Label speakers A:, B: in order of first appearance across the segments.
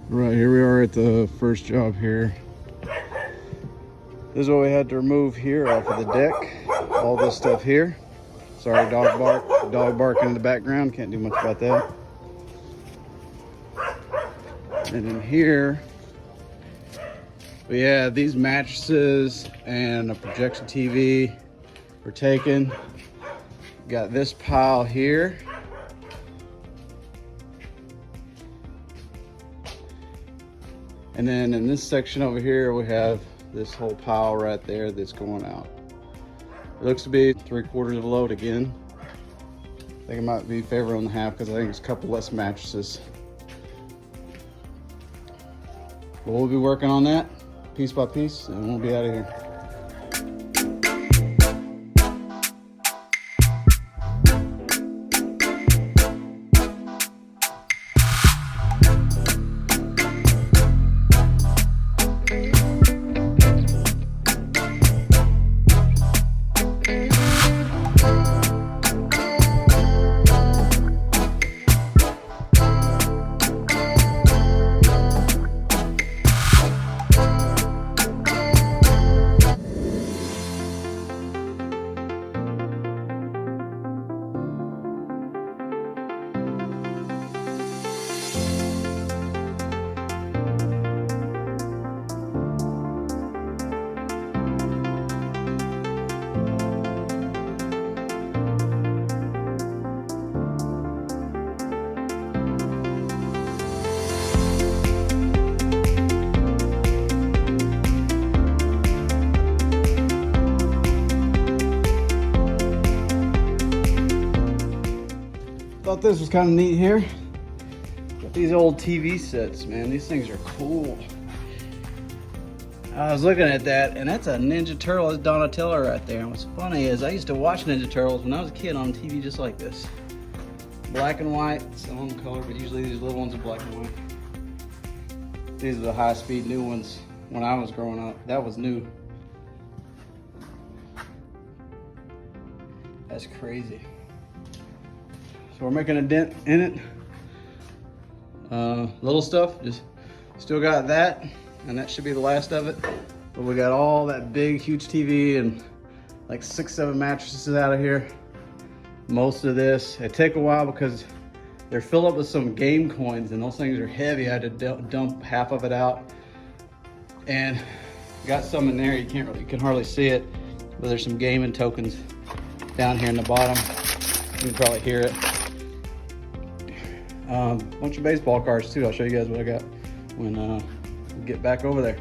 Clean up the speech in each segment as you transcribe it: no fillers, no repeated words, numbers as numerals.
A: Right, here we are at the first job here. This is what we had to remove here off of the deck. All this stuff here. Sorry, dog bark. Dog barking in the background. Can't do much about that. And in here, we have these mattresses and a projection TV were taken. Got this pile here. And then in this section over here, we have this whole pile right there that's going out. It looks to be 3/4 of the load again. I think it might be favor on the half because I think it's a couple less mattresses. But we'll be working on that piece by piece and we'll be out of here. Thought this was kind of neat here. Got these old TV sets, man. These things are cool. I was looking at that, and that's a Ninja Turtle. That's Donatello right there. And what's funny is I used to watch Ninja Turtles when I was a kid on TV just like this. Black and white, some of them color, but usually these little ones are black and white. These are the high-speed new ones when I was growing up. That was new. That's crazy. So we're making a dent in it. Little stuff, just still got that, and that should be the last of it. But we got all that big, huge TV and like 6-7 mattresses out of here. Most of this, it take a while because they're filled up with some game coins and those things are heavy. I had to dump half of it out. And got some in there, you can hardly see it, but there's some gaming tokens down here in the bottom. You can probably hear it. Bunch of baseball cards too. I'll show you guys what I got when we get back over there.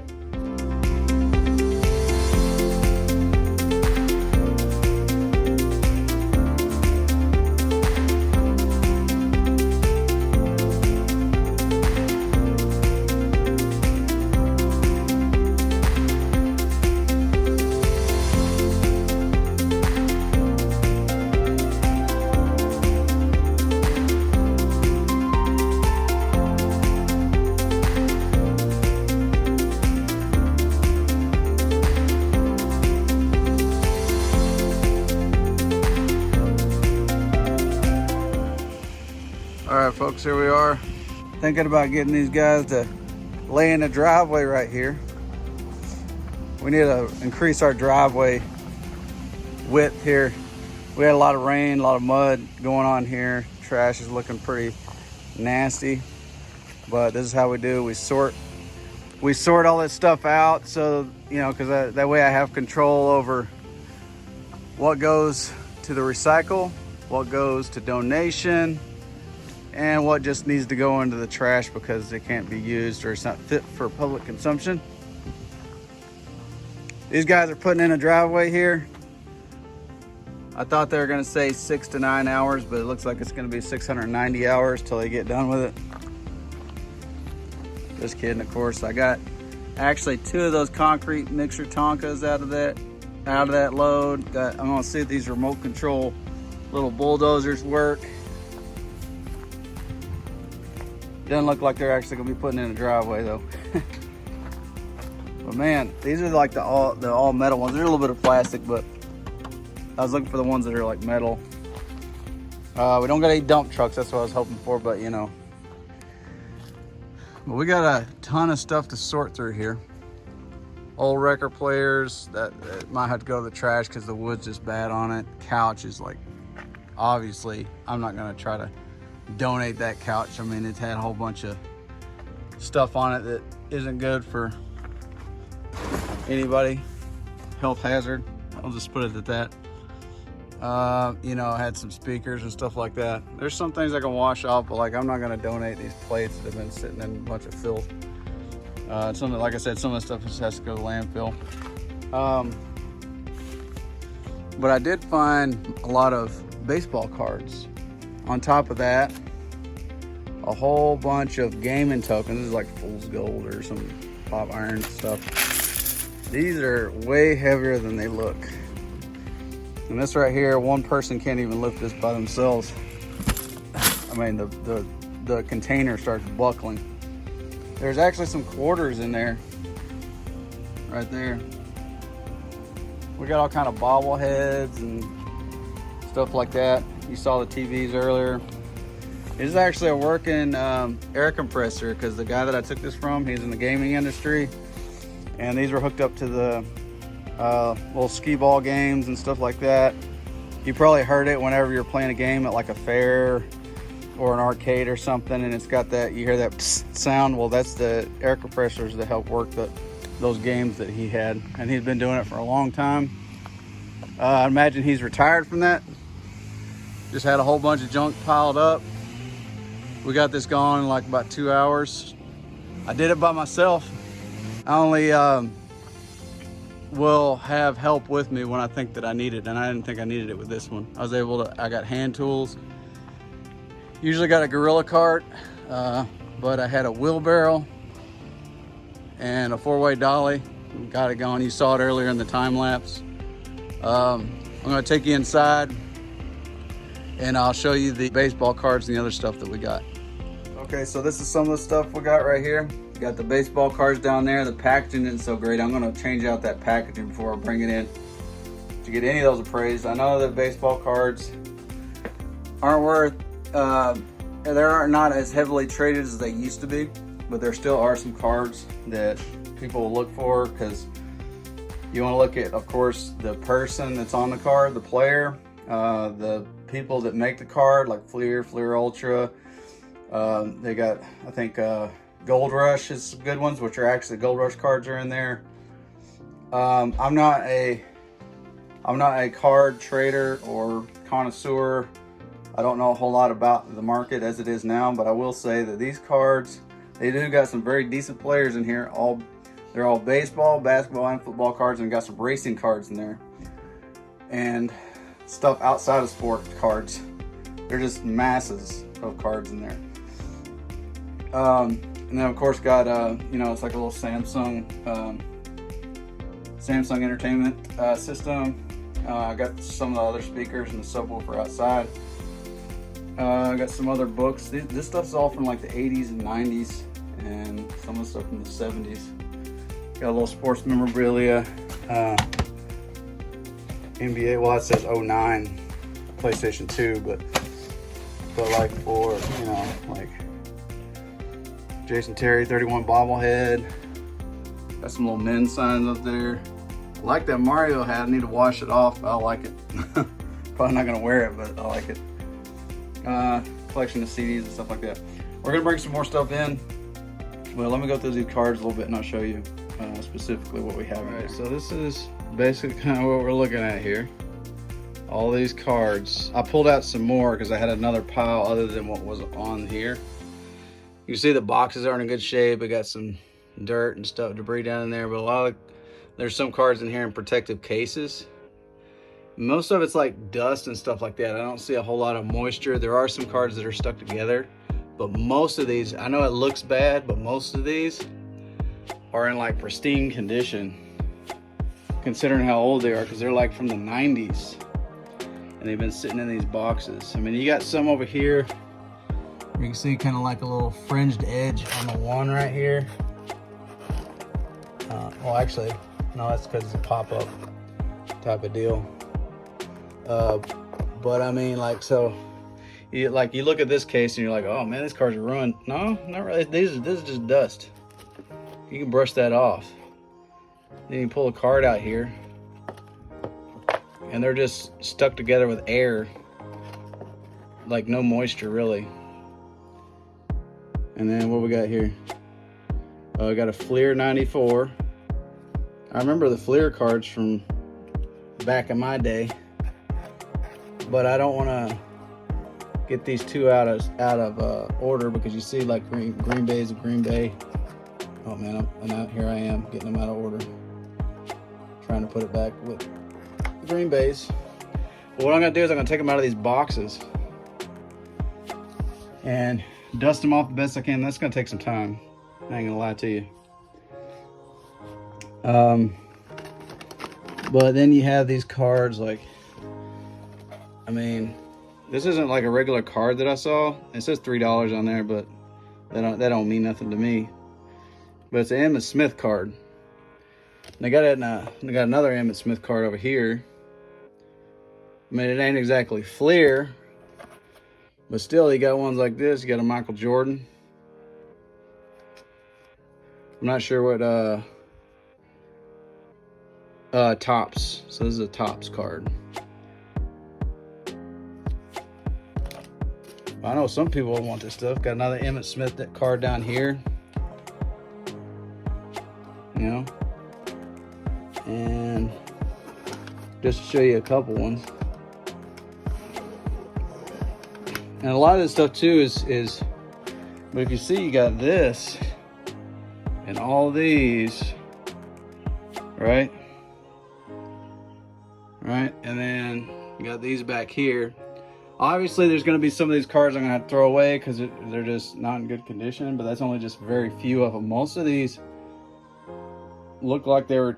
A: All right, folks, here we are. Thinking about getting these guys to lay in the driveway right here. We need to increase our driveway width here. We had a lot of rain, a lot of mud going on here. Trash is looking pretty nasty, but this is how we do. We sort all this stuff out, so you know, because that way I have control over what goes to the recycle, what goes to donation, and what just needs to go into the trash because it can't be used or it's not fit for public consumption. These guys are putting in a driveway here. I thought they were gonna say 6 to 9 hours, but it looks like it's gonna be 690 hours till they get done with it. Just kidding, of course. I got actually 2 of those concrete mixer Tonkas out of that load. I'm gonna see if these remote control little bulldozers work. Doesn't look like they're actually gonna be putting in a driveway though. But man, these are like the all metal ones. They're a little bit of plastic, but I was looking for the ones that are like metal. We don't got any dump trucks, that's what I was hoping for, but you know, But we got a ton of stuff to sort through here. Old record players that might have to go to the trash because the wood's just bad on it. Couch is like, obviously, I'm not gonna try to donate that couch. I mean, it's had a whole bunch of stuff on it that isn't good for anybody. Health hazard, I'll just put it at that. You know, I had some speakers and stuff like that. There's some things I can wash off, but like I'm not gonna donate these plates that have been sitting in a bunch of filth. Some, like I said, some of the stuff just has to go to landfill. But I did find a lot of baseball cards. On top of that, a whole bunch of gaming tokens. This is like fool's gold or some pop iron stuff. These are way heavier than they look. And this right here, one person can't even lift this by themselves. I mean, the container starts buckling. There's actually some quarters in there, right there. We got all kind of bobbleheads and stuff like that. You saw the TVs earlier. This is actually a working air compressor because the guy that I took this from, he's in the gaming industry. And these were hooked up to the little skee ball games and stuff like that. You probably heard it whenever you're playing a game at like a fair or an arcade or something, and it's got that, you hear that psst sound. Well, that's the air compressors that help work those games that he had, and he's been doing it for a long time. I imagine he's retired from that. Just had a whole bunch of junk piled up. We got this going in like about 2 hours. I did it by myself. I only will have help with me when I think that I need it, and I didn't think I needed it with this one. I got hand tools. Usually got a gorilla cart, but I had a wheelbarrow and a 4-way dolly. Got it going. You saw it earlier in the time lapse. I'm gonna take you inside and I'll show you the baseball cards and the other stuff that we got. Okay, so this is some of the stuff we got right here. We got the baseball cards down there. The packaging isn't so great. I'm gonna change out that packaging before I bring it in to get any of those appraised. I know that baseball cards aren't worth, they are not as heavily traded as they used to be, but there still are some cards that people will look for because you want to look at, of course, the person that's on the card, the player, the people that make the card, like Fleer Ultra. They got, I think, Gold Rush is some good ones, which are actually Gold Rush cards are in there. I'm not a card trader or connoisseur. I don't know a whole lot about the market as it is now, but I will say that these cards, they do got some very decent players in here. They're all baseball, basketball, and football cards, and got some racing cards in there. And stuff outside of sport cards. They're just masses of cards in there. And then of course got, you know, it's like a little Samsung entertainment system. I got some of the other speakers and the subwoofer outside. I got some other books. This stuff's all from like the 80s and 90s, and some of the stuff from the 70s. Got a little sports memorabilia. NBA, well, it says 09, PlayStation 2, but like for, you know, like Jason Terry 31 bobblehead. Got some little men's signs up there. I like that Mario hat. I need to wash it off. I like it. Probably not gonna wear it, but I like it. Collection of CDs and stuff like that. We're gonna bring some more stuff in. Well, let me go through these cards a little bit and I'll show you specifically what we have. All right, so this is basically kind of what we're looking at here. All these cards. I pulled out some more because I had another pile other than what was on here. You can see the boxes aren't in good shape. I got some dirt and stuff, debris down in there, but there's some cards in here in protective cases. Most of it's like dust and stuff like that. I don't see a whole lot of moisture. There are some cards that are stuck together, but most of these, I know it looks bad, but most of these are in like pristine condition considering how old they are, because they're like from the 90s and they've been sitting in these boxes. I mean, you got some over here. You can see kind of like a little fringed edge on the one right here. Well, actually, no, that's because it's a pop-up type of deal. But I mean, like, so you look at this case and you're like, oh man, these cars are ruined. No, not really. This is just dust. You can brush that off. Then you pull a card out here, and they're just stuck together with air, like no moisture really. And then what we got here? We got a Fleer 94. I remember the Fleer cards from back in my day, but I don't want to get these two out of order, because you see, like Green Bay is a Green Bay. Oh man, here I am getting them out of order, trying to put it back with Green Bays. But what I'm gonna do is I'm gonna take them out of these boxes and dust them off the best I can. That's gonna take some time, I ain't gonna lie to you. But then you have these cards, like, I mean, this isn't like a regular card that I saw. It says $3 on there, but that don't mean nothing to me. But it's an Emmitt Smith card. They got another Emmitt Smith card over here. I mean, it ain't exactly Fleer, but still, you got ones like this. You got a Michael Jordan. I'm not sure what Topps. So this is a Topps card. I know some people want this stuff. Got another Emmitt Smith card down here. You know, and just to show you a couple ones. And a lot of this stuff too is, but if you see, you got this and all these, right? Right, and then you got these back here. Obviously, there's going to be some of these cards I'm going to have to throw away because they're just not in good condition, but that's only just very few of them. Most of these look like they were,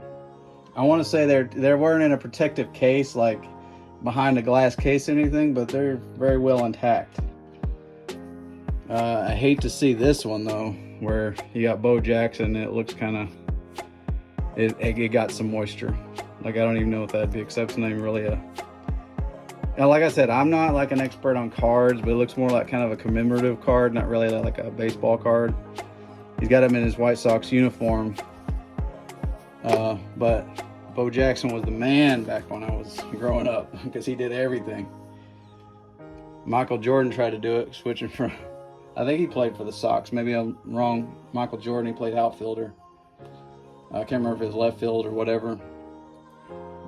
A: I want to say they weren't in a protective case, like behind a glass case or anything, but they're very well intact. I hate to see this one though, where you got Bo Jackson. It looks kind of, it got some moisture. Like, I don't even know what that'd be, except it's not even really a, and like I said, I'm not like an expert on cards, but it looks more like kind of a commemorative card, not really like a baseball card. He's got him in his White Sox uniform. But Bo Jackson was the man back when I was growing up, because he did everything. Michael Jordan tried to do it, switching from, I think he played for the Sox. Maybe I'm wrong. Michael Jordan, he played outfielder. I can't remember if it was left field or whatever.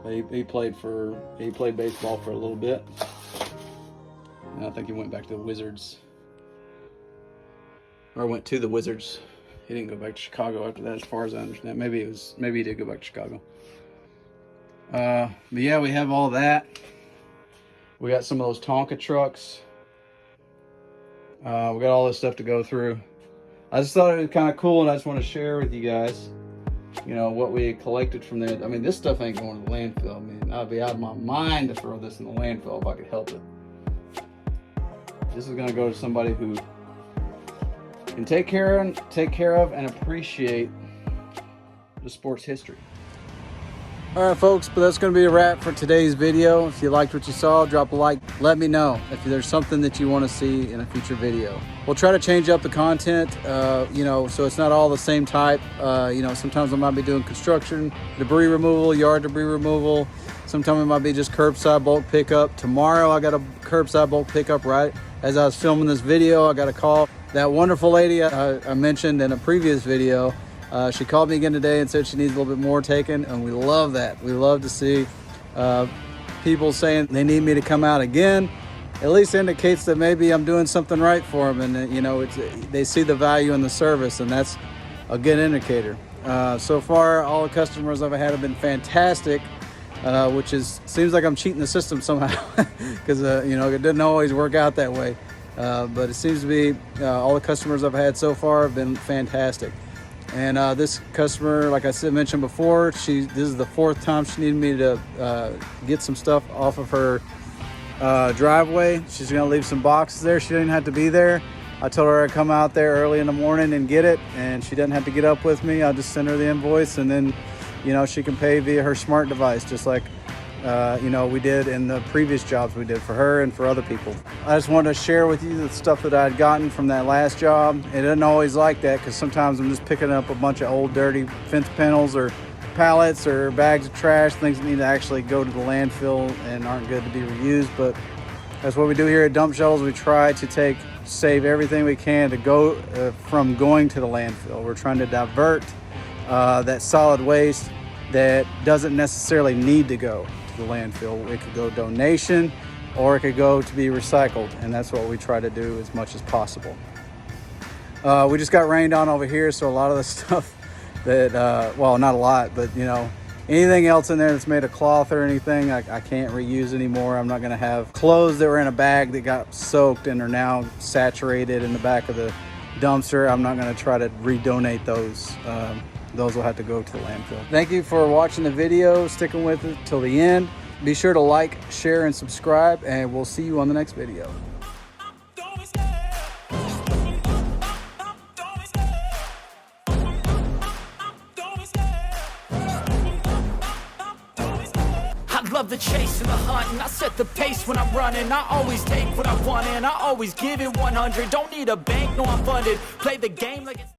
A: But he played baseball for a little bit. And I think he went back to the Wizards. Or went to the Wizards. He didn't go back to Chicago after that, as far as I understand. Maybe he did go back to Chicago. But yeah, we have all that. We got some of those Tonka trucks. We got all this stuff to go through. I just thought it was kind of cool, and I just want to share with you guys, you know, what we collected from there. I mean, this stuff ain't going to the landfill. I mean, I'd be out of my mind to throw this in the landfill if I could help it. This is going to go to somebody who can take care of and appreciate the sport's history. All right, folks, but that's going to be a wrap for today's video. If you liked what you saw, drop a like. Let me know if there's something that you want to see in a future video. We'll try to change up the content, you know, so it's not all the same type. You know, sometimes I might be doing construction, debris removal, yard debris removal. Sometimes it might be just curbside bulk pickup. Tomorrow I got a curbside bulk pickup. Right as I was filming this video, I got a call. That wonderful lady I mentioned in a previous video, she called me again today and said she needs a little bit more taken, and we love that. We love to see people saying they need me to come out again. At least indicates that maybe I'm doing something right for them, and you know, they see the value in the service, and that's a good indicator. So far, all the customers I've had have been fantastic, which seems like I'm cheating the system somehow, because you know, it doesn't always work out that way. But it seems to be all the customers I've had so far have been fantastic. And this customer, like I mentioned before, this is the 4th time she needed me to get some stuff off of her driveway. She's gonna leave some boxes there. She didn't have to be there. I told her I'd come out there early in the morning and get it, and she doesn't have to get up with me. I'll just send her the invoice, and then, you know, she can pay via her smart device, just like you know, we did in the previous jobs we did for her and for other people. I just wanted to share with you the stuff that I'd gotten from that last job. It isn't always like that, because sometimes I'm just picking up a bunch of old dirty fence panels or pallets or bags of trash, things that need to actually go to the landfill and aren't good to be reused. But that's what we do here at Dump Shuttles. We try to save everything we can to go from going to the landfill. We're trying to divert that solid waste that doesn't necessarily need to go to the landfill. It could go donation, or it could go to be recycled, and that's what we try to do as much as possible. We just got rained on over here, so a lot of the stuff that, well, not a lot, but you know, anything else in there that's made of cloth or anything, I can't reuse anymore. I'm not gonna have clothes that were in a bag that got soaked and are now saturated in the back of the dumpster. I'm not gonna try to redonate those. Those will have to go to the landfill. Thank you for watching the video, sticking with it till the end. Be sure to like, share, and subscribe, and we'll see you on the next video.
B: I love the chase and the hunt, and I set the pace when I'm running. I always take what I want, and I always give it 100. Don't need a bank, no, I'm funded. Play the game like it's